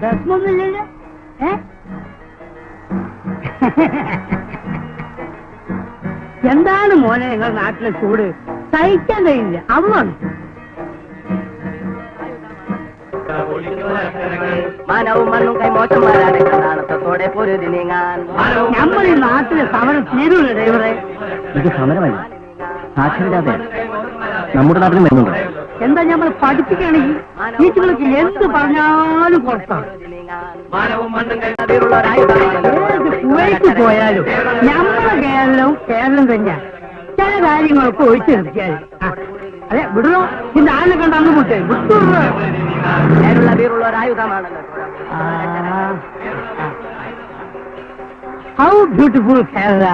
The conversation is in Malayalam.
ദർശനമൊന്നുമില്ലല്ലോ. എന്താണ് മോനെ നിങ്ങൾ നാട്ടിലെ ചൂട്? സഹിക്കാൻ കഴിയില്ല. അവമാണ് മനവും മണ്ണും കൈമോശം വരാതെ കഥാണത്തോടെ പൊരുതി നീങ്ങാൻ. നമ്മൾ ഈ നാട്ടിലെ സമരം തീരൂല ഡ്രൈവറെ. ഇത് സമരമല്ല, സാക്ഷരത നമ്മുടെ നാട്ടിൽ വരുന്നുണ്ട്. എന്താ നമ്മൾ പഠിപ്പിക്കുകയാണെങ്കിൽ ടീച്ചർക്ക് എന്ത് പറഞ്ഞാലും പുറത്താണ്. കുവൈറ്റ് പോയാലും നമ്മളെ കേരളം തന്നെയാ. ചില കാര്യങ്ങളൊക്കെ ഒഴിച്ചു നിർത്തിയാൽ അതെ വിടണോ? ഇന്ന് ആരെ കണ്ട അന്ന് മുട്ടേ ഹൗ ബ്യൂട്ടിഫുൾ കേരള.